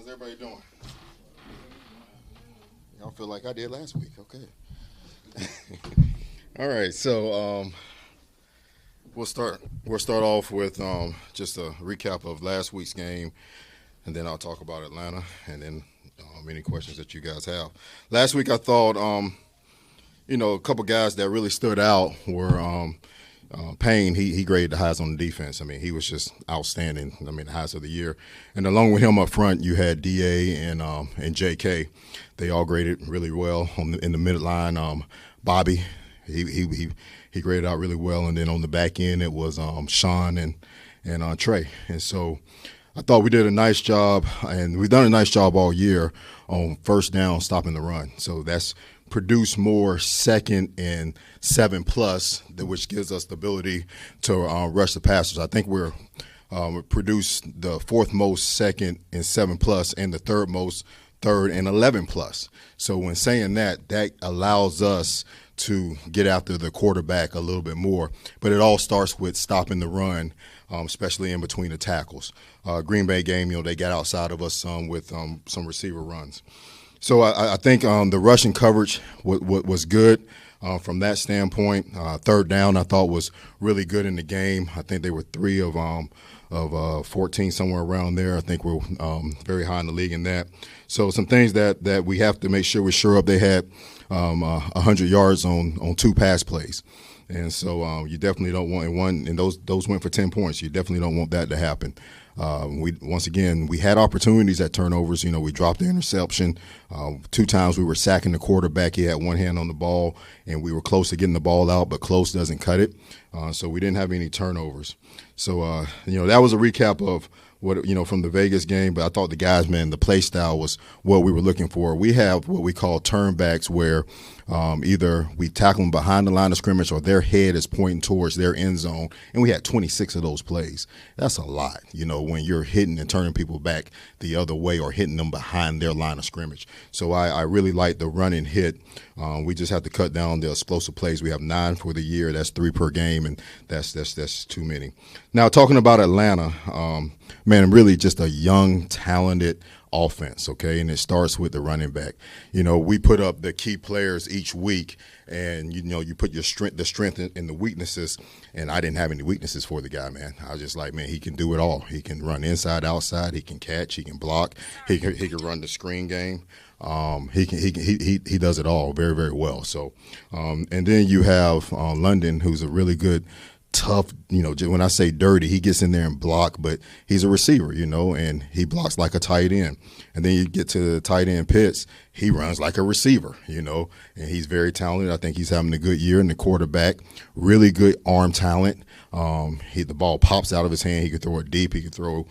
everybody doing? Y'all feel like I did last week. Okay. All right. So we'll start. We'll start off with just a recap of last week's game, and then I'll talk about Atlanta, and then any questions that you guys have. Last week, I thought a couple guys that really stood out were. Payne, he graded the highest on the defense. I mean, he was just outstanding. I mean, the highest of the year. And along with him up front, you had Da and J.K. They all graded really well in the midline. Bobby, he graded out really well. And then on the back end, it was Sean and Trey. And so I thought we did a nice job, and we've done a nice job all year on first down, stopping the run. So that's produce more 2nd and 7+, which gives us the ability to rush the passers. I think we're produced the 4th most 2nd and 7+, and the 3rd most 3rd and 11+. So when saying that allows us to get after the quarterback a little bit more. But it all starts with stopping the run, especially in between the tackles. Green Bay game, they got outside of us some with some receiver runs. So I think the rushing coverage was good from that standpoint. Third down, I thought, was really good in the game. I think they were 3 of 14, somewhere around there. I think we're very high in the league in that. So some things that we have to make sure we shore up. They had 100 yards on 2 pass plays. And so you definitely don't want and those went for 10 points. You definitely don't want that to happen. We had opportunities at turnovers. We dropped the interception. 2 times we were sacking the quarterback. He had one hand on the ball, and we were close to getting the ball out, but close doesn't cut it. So we didn't have any turnovers. So, that was a recap of what from the Vegas game, but I thought the guys, man, the play style was what we were looking for. We have what we call turnbacks, where either we tackle them behind the line of scrimmage or their head is pointing towards their end zone, and we had 26 of those plays. That's a lot, when you're hitting and turning people back the other way or hitting them behind their line of scrimmage. So I really like the run and hit. We just have to cut down the explosive plays. We have 9 for the year. That's 3 per game, and that's too many. Now, talking about Atlanta, man, really just a young, talented offense, okay? And it starts with the running back. We put up the key players each week, and, you put the strength and the weaknesses, and I didn't have any weaknesses for the guy, man. I was just like, man, he can do it all. He can run inside, outside. He can catch. He can block. He can run the screen game. He does it all very, very well. So, and then you have London, who's a really good, tough, when I say dirty, he gets in there and block, but he's a receiver, and he blocks like a tight end. And then you get to the tight end Pitts, he runs like a receiver, and he's very talented. I think he's having a good year. And the quarterback, really good arm talent. The ball pops out of his hand. He could throw it deep. He could throw,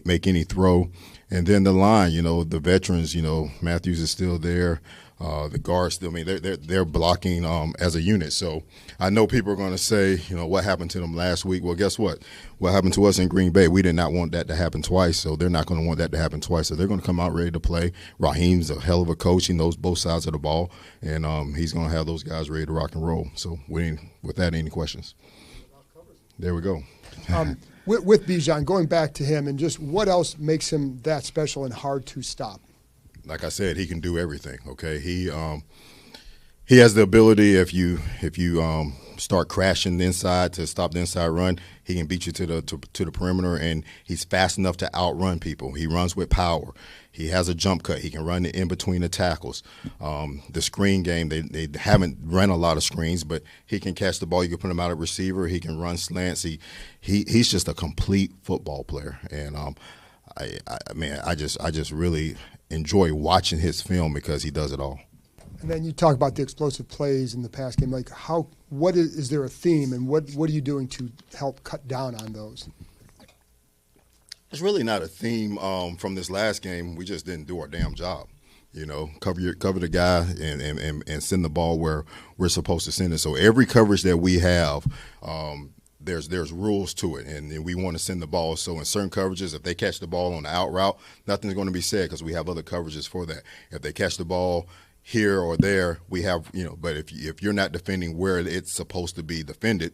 make any throw. And then the line, the veterans, Matthews is still there. The guards, they're blocking as a unit. So I know people are going to say, what happened to them last week? Well, guess what? What happened to us in Green Bay? We did not want that to happen twice, so they're not going to want that to happen twice. So they're going to come out ready to play. Raheem's a hell of a coach. He knows both sides of the ball, and he's going to have those guys ready to rock and roll. So with that, any questions? There we go. With Bijan, going back to him, and just what else makes him that special and hard to stop? Like I said, he can do everything. Okay, he has the ability. If you start crashing the inside to stop the inside run, he can beat you to the perimeter, and he's fast enough to outrun people. He runs with power. He has a jump cut. He can run in between the tackles. The screen game, they haven't run a lot of screens, but he can catch the ball. You can put him out at receiver. He can run slants. He's just a complete football player, and I just really enjoy watching his film because he does it all. And then you talk about the explosive plays in the pass game. Like, what is there a theme, and what are you doing to help cut down on those? It's really not a theme from this last game. We just didn't do our damn job. Cover the guy and send the ball where we're supposed to send it. So every coverage that we have, there's rules to it, and we want to send the ball. So in certain coverages, if they catch the ball on the out route, nothing's going to be said because we have other coverages for that. If they catch the ball here or there, we have, but if you're not defending where it's supposed to be defended,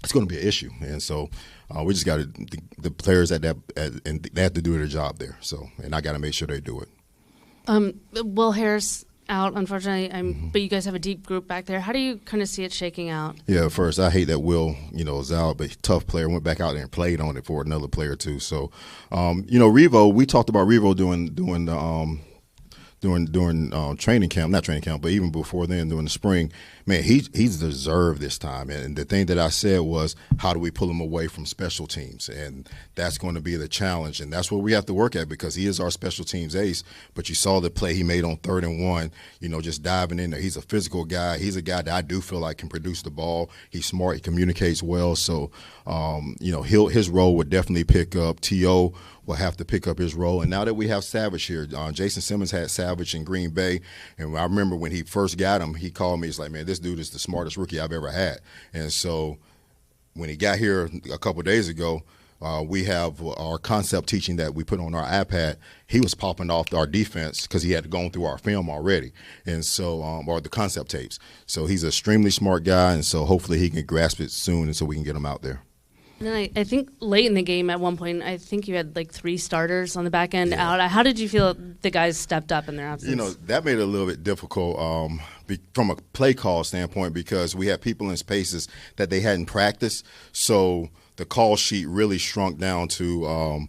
it's going to be an issue. And so we just got to the players and they have to do their job there. So, and I got to make sure they do it. Will Harris out, unfortunately, but you guys have a deep group back there. How do you kind of see it shaking out? Yeah, first, I hate that Will, is out, but tough player, went back out there and played on it for another player too. So, Revo, we talked about Revo during training camp, not training camp, but even before then, during the spring. Man, he's deserved this time. And the thing that I said was, how do we pull him away from special teams? And that's going to be the challenge. And that's what we have to work at, because he is our special teams ace. But you saw the play he made on 3rd and 1, just diving in there. He's a physical guy. He's a guy that I do feel like can produce the ball. He's smart. He communicates well. So, his role would definitely pick up. T.O. will have to pick up his role. And now that we have Savage here, Jason Simmons had Savage in Green Bay. And I remember when he first got him, he called me. He's like, man, this dude is the smartest rookie I've ever had. And so when he got here a couple of days ago, we have our concept teaching that we put on our iPad. He was popping off our defense because he had gone through our film already, and so or the concept tapes. So he's an extremely smart guy, and so hopefully he can grasp it soon, and so we can get him out there. And then I think late in the game at one point, I think you had like 3 starters on the back end out. How did you feel the guys stepped up in their absence? That made it a little bit difficult from a play call standpoint, because we had people in spaces that they hadn't practiced. So the call sheet really shrunk down to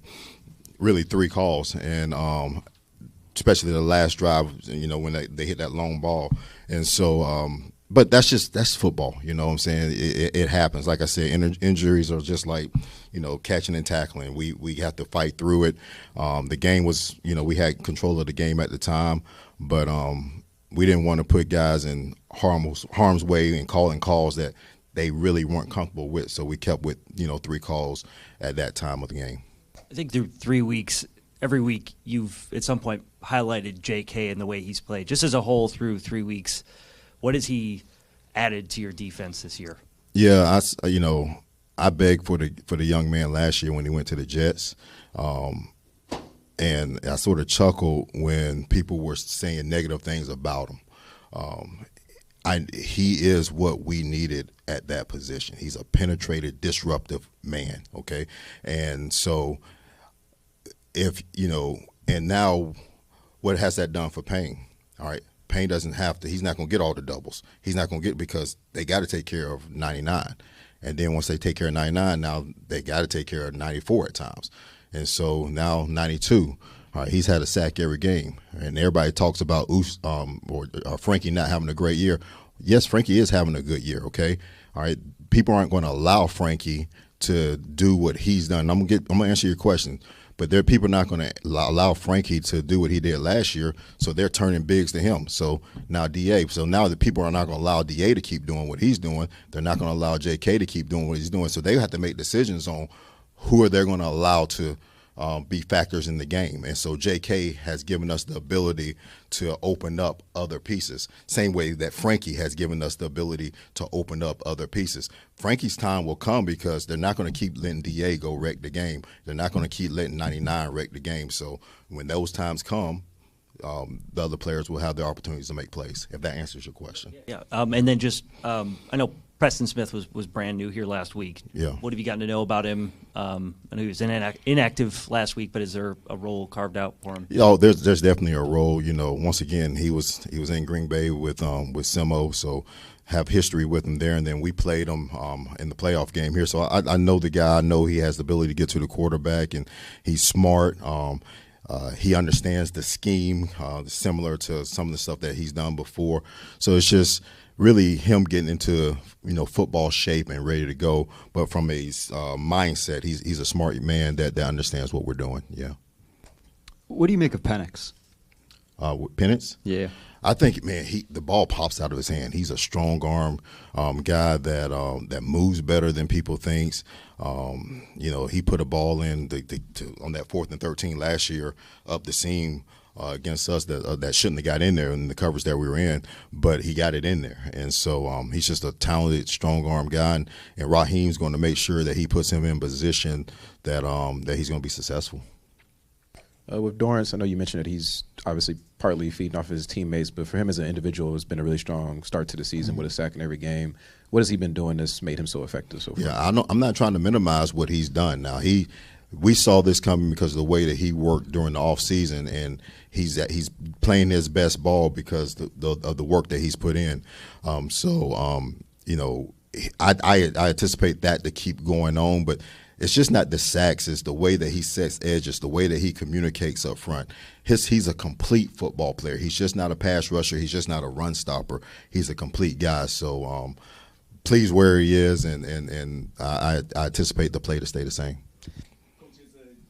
really 3 calls, and especially the last drive, when they hit that long ball. And so but that's football, you know what I'm saying? It happens. Like I said, injuries are just like, catching and tackling. We have to fight through it. The game was, we had control of the game at the time, but we didn't want to put guys in harm's way and calling calls that they really weren't comfortable with. So we kept with, 3 calls at that time of the game. I think through 3 weeks, every week you've at some point highlighted J.K. and the way he's played. Just as a whole through 3 weeks, what has he added to your defense this year? Yeah, I begged for the young man last year when he went to the Jets, and I sort of chuckled when people were saying negative things about him. He is what we needed at that position. He's a penetrated, disruptive man. Okay, and so and now what has that done for Payne? All right. Payne doesn't have to – he's not going to get all the doubles. He's not going to get – because they got to take care of 99. And then once they take care of 99, now they got to take care of 94 at times. And so now 92, all right, he's had a sack every game. And everybody talks about Frankie not having a great year. Yes, Frankie is having a good year, okay? All right, people aren't going to allow Frankie to do what he's done. I'm going to answer your question. But people are not going to allow Frankie to do what he did last year, so they're turning bigs to him. So now DA. So now the people are not going to allow DA to keep doing what he's doing. They're not going to allow JK to keep doing what he's doing. So they have to make decisions on who are they going to allow to be factors in the game. And so JK has given us the ability to open up other pieces, same way that Frankie has given us the ability to open up other pieces. Frankie's time will come, because they're not going to keep letting DA go wreck the game. They're not going to keep letting 99 wreck the game. So when those times come, the other players will have the opportunities to make plays, if that answers your question. Yeah, and then just I know Preston Smith was brand new here last week. Yeah. What have you gotten to know about him? I know he was inactive last week, but is there a role carved out for him? There's definitely a role. Once again, he was in Green Bay with Simo, so have history with him there. And then we played him in the playoff game here, so I know the guy. I know he has the ability to get to the quarterback, and he's smart. He understands the scheme, similar to some of the stuff that he's done before. So it's just really him getting into football shape and ready to go. But from a mindset, he's a smart man that understands what we're doing. Yeah. What do you make of Penix? Penix? Yeah. I think, man, the ball pops out of his hand. He's a strong arm guy that moves better than people thinks. He put a ball in on that 4th and 13 last year up the seam against us that shouldn't have got in there in the coverage that we were in, but he got it in there. And so he's just a talented, strong arm guy, and Raheem's going to make sure that he puts him in position that he's going to be successful. With Dorrance, I know you mentioned that he's obviously partly feeding off his teammates, but for him as an individual, it's been a really strong start to the season with a sack in every game. What has he been doing that's made him so effective so far? Yeah, I know. I'm not trying to minimize what he's done. Now we saw this coming because of the way that he worked during the off season, and he's playing his best ball because of the work that he's put in. I anticipate that to keep going on, but it's just not the sacks. It's the way that he sets edges, the way that he communicates up front. He's a complete football player. He's just not a pass rusher. He's just not a run stopper. He's a complete guy. So pleased where he is, and I anticipate the play to stay the same.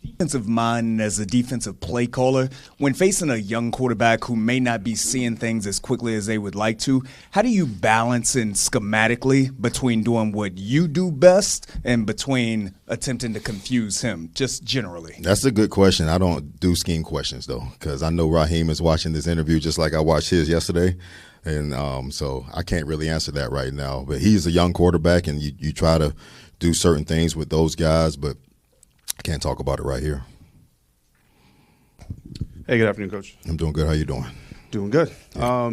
Defensive mind as a defensive play caller, when facing a young quarterback who may not be seeing things as quickly as they would like to, how do you balance in schematically between doing what you do best and between attempting to confuse him, just generally? That's a good question. I don't do scheme questions, though, because I know Raheem is watching this interview just like I watched his yesterday. And so I can't really answer that right now. But he's a young quarterback, and you try to do certain things with those guys, but I can't talk about it right here. Hey, good afternoon, Coach. I'm doing good. How you doing? Doing good. Yeah.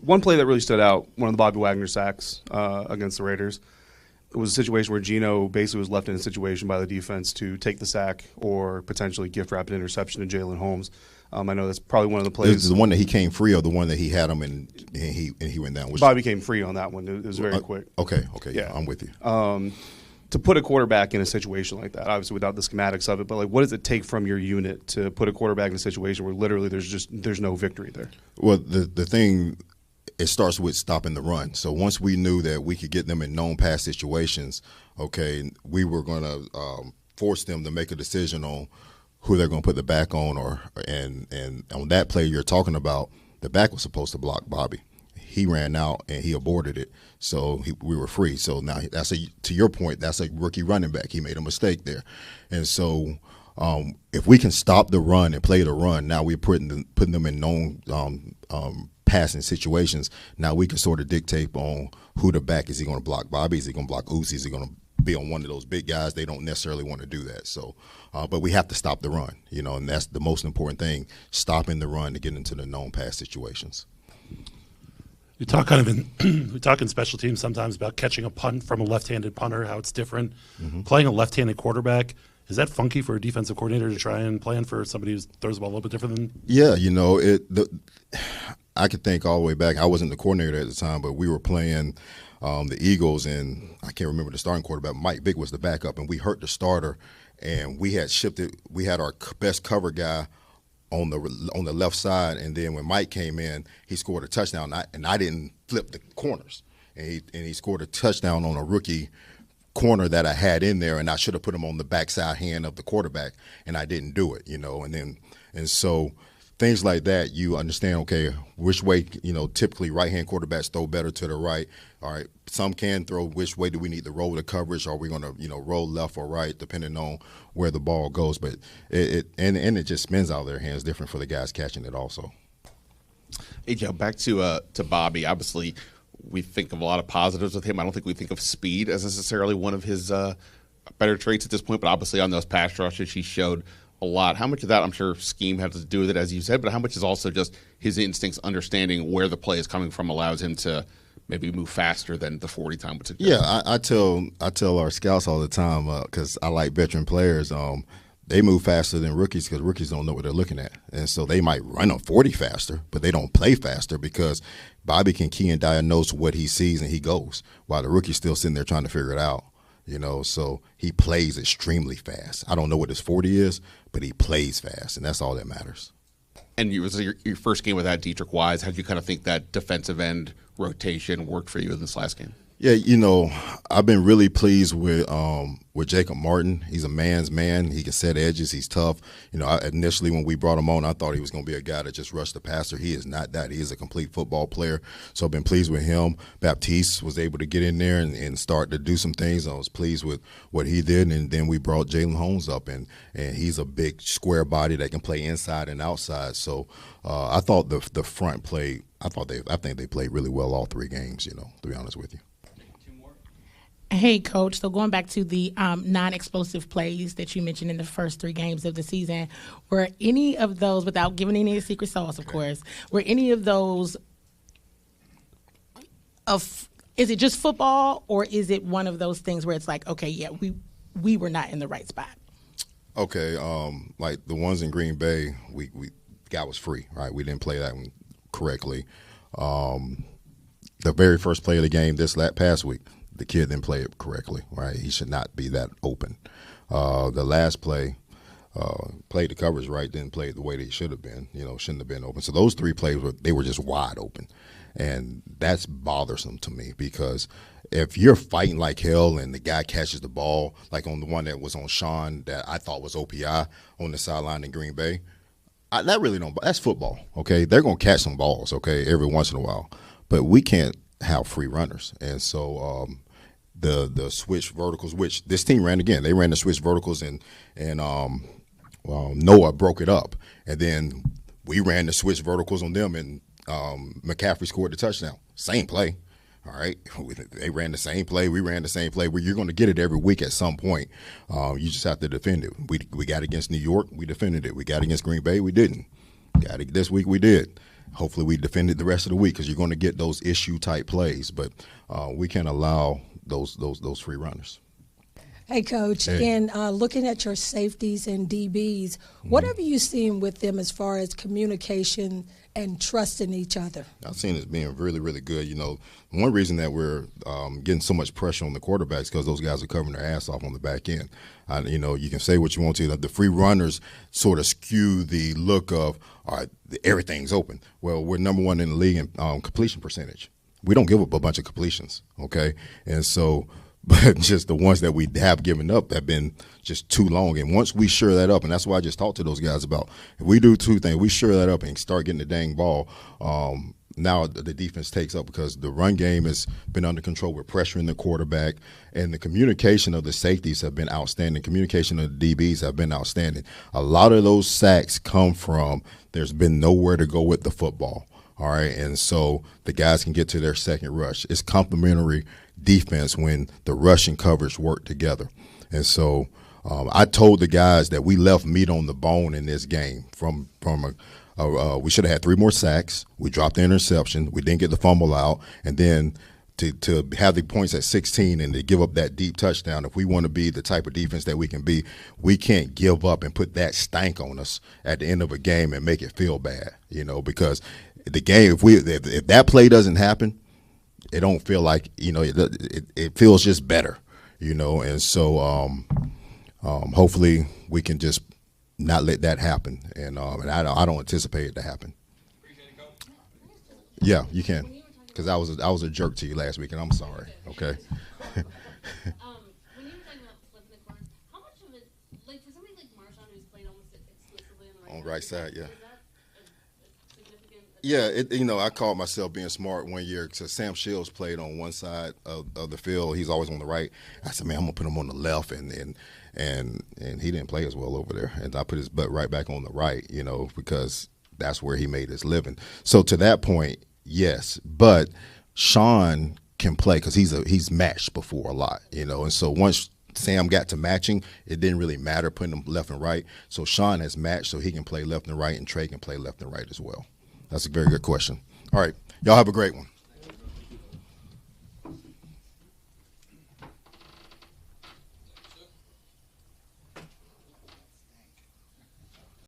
One play that really stood out, one of the Bobby Wagner sacks against the Raiders, it was a situation where Geno basically was left in a situation by the defense to take the sack or potentially gift wrap an interception to Jalen Holmes. I know that's probably one of the plays. This is the one that he came free, or the one that he had him and he went down. Bobby came free on that one. It was very quick. Okay, yeah, I'm with you. To put a quarterback in a situation like that, obviously without the schematics of it, but like, what does it take from your unit to put a quarterback in a situation where literally there's no victory there? Well, the thing, it starts with stopping the run. So once we knew that we could get them in known pass situations, okay, we were going to force them to make a decision on who they're going to put the back on, and on that play you're talking about, the back was supposed to block Bobby. He ran out and he aborted it, so we were free. So now to your point, that's a rookie running back. He made a mistake there, and so if we can stop the run and play the run, now we're putting them in known passing situations. Now we can sort of dictate on who the back is. He going to block Bobby? Is he going to block Uzi? Is he going to be on one of those big guys? They don't necessarily want to do that. So, but we have to stop the run, and that's the most important thing: stopping the run to get into the known pass situations. We talk in special teams sometimes about catching a punt from a left-handed punter, how it's different. Mm-hmm. Playing a left-handed quarterback, is that funky for a defensive coordinator to try and plan for somebody who throws the ball a little bit different than? Yeah, I could think all the way back. I wasn't the coordinator at the time, but we were playing the Eagles, and I can't remember the starting quarterback. Mike Vick was the backup, and we hurt the starter, and we had shifted. We had our best cover guy on the left side, and then when Mike came in, he scored a touchdown, and I didn't flip the corners, and he scored a touchdown on a rookie corner that I had in there, and I should have put him on the backside hand of the quarterback, and I didn't do it, and so things like that, you understand, okay, which way, typically right-hand quarterbacks throw better to the right. All right, some can throw. Which way do we need to roll the coverage? Are we going to, roll left or right, depending on where the ball goes? But it just spins out of their hands different for the guys catching it also. Hey, Joe, back to Bobby. Obviously, we think of a lot of positives with him. I don't think we think of speed as necessarily one of his better traits at this point, but obviously on those pass rushes, he showed a lot. How much of that, I'm sure, scheme has to do with it, as you said, but how much is also just his instincts, understanding where the play is coming from, allows him to maybe move faster than the 40 time would suggest? Yeah, I tell our scouts all the time, because I like veteran players. They move faster than rookies because rookies don't know what they're looking at, and so they might run a 40 faster, but they don't play faster because Bobby can key and diagnose what he sees and he goes, while the rookie's still sitting there trying to figure it out. So he plays extremely fast. I don't know what his 40 is, but he plays fast, and that's all that matters. And your first game without Dietrich Wise, how did you kind of think that defensive end rotation worked for you in this last game? Yeah, I've been really pleased with Jacob Martin. He's a man's man. He can set edges. He's tough. Initially when we brought him on, I thought he was going to be a guy that just rushed the passer. He is not that. He is a complete football player. So I've been pleased with him. Baptiste was able to get in there and start to do some things. I was pleased with what he did. And then we brought Jalen Holmes up, and he's a big square body that can play inside and outside. So I thought the front I think they played really well all three games, to be honest with you. Hey, Coach. So going back to the non-explosive plays that you mentioned in the first 3 games of the season, were any of those, without giving any secret sauce, of course, were any of those is it just football, or is it one of those things where it's like, okay, yeah, we were not in the right spot? Okay, like the ones in Green Bay, we guy was free, right? We didn't play that one correctly. The very first play of the game this past week, the kid didn't play it correctly, right? He should not be that open. The last play, played the coverage right, didn't play it the way they should have been, shouldn't have been open. So those 3 plays, they were just wide open. And that's bothersome to me because if you're fighting like hell and the guy catches the ball, like on the one that was on Sean that I thought was OPI on the sideline in Green Bay, that really don't – that's football, okay? They're going to catch some balls, okay, every once in a while. But we can't have free runners. And so the switch verticals, which this team ran again. They ran the switch verticals and Noah broke it up. And then we ran the switch verticals on them and McCaffrey scored the touchdown. Same play. All right. They ran the same play. We ran the same play. Well, you're going to get it every week at some point. You just have to defend it. We got against New York. We defended it. We got against Green Bay. We didn't. Got it this week. We did. Hopefully we defended the rest of the week because you're going to get those issue type plays. But we can't allow those free runners. Hey, Coach, and looking at your safeties and DBs, what have you seen with them as far as communication and trust in each other? I've seen it being really, really good. One reason that we're getting so much pressure on the quarterbacks is because those guys are covering their ass off on the back end. You can say what you want to. The free runners sort of skew the look of, all right, everything's open. Well, we're number 1 in the league in completion percentage. We don't give up a bunch of completions, okay? And so – but just the ones that we have given up have been just too long. And once we shore that up, and that's why I just talked to those guys about, if we do 2 things, we shore that up and start getting the dang ball, now the defense takes up because the run game has been under control. We're pressuring the quarterback, and the communication of the safeties have been outstanding. Communication of the DBs have been outstanding. A lot of those sacks come from there's been nowhere to go with the football. All right, and so the guys can get to their second rush. It's complementary defense when the rush and coverage work together. And so I told the guys that we left meat on the bone in this game. We should have had 3 more sacks. We dropped the interception. We didn't get the fumble out. And then to have the points at 16 and to give up that deep touchdown, if we want to be the type of defense that we can be, we can't give up and put that stank on us at the end of a game and make it feel bad, because the game, if that play doesn't happen, it don't feel like, it feels just better, and so hopefully we can just not let that happen, and I don't anticipate it to happen. Yeah, you can, because I was a jerk to you last week, and I'm sorry. Okay. When you were talking about flipping the corners, how much of it, like for somebody like Marshawn who's played almost exclusively on the right side, yeah. Is that a significant? Yeah, I called myself being smart one year because Sam Shields played on one side of the field. He's always on the right. I said, man, I'm gonna put him on the left, and he didn't play as well over there. And I put his butt right back on the right, because that's where he made his living. So to that point, yes, but Sean can play because he's matched before a lot, and so once Sam got to matching, it didn't really matter putting him left and right. So Sean has matched, so he can play left and right, and Trey can play left and right as well. That's a very good question. All right, y'all have a great one.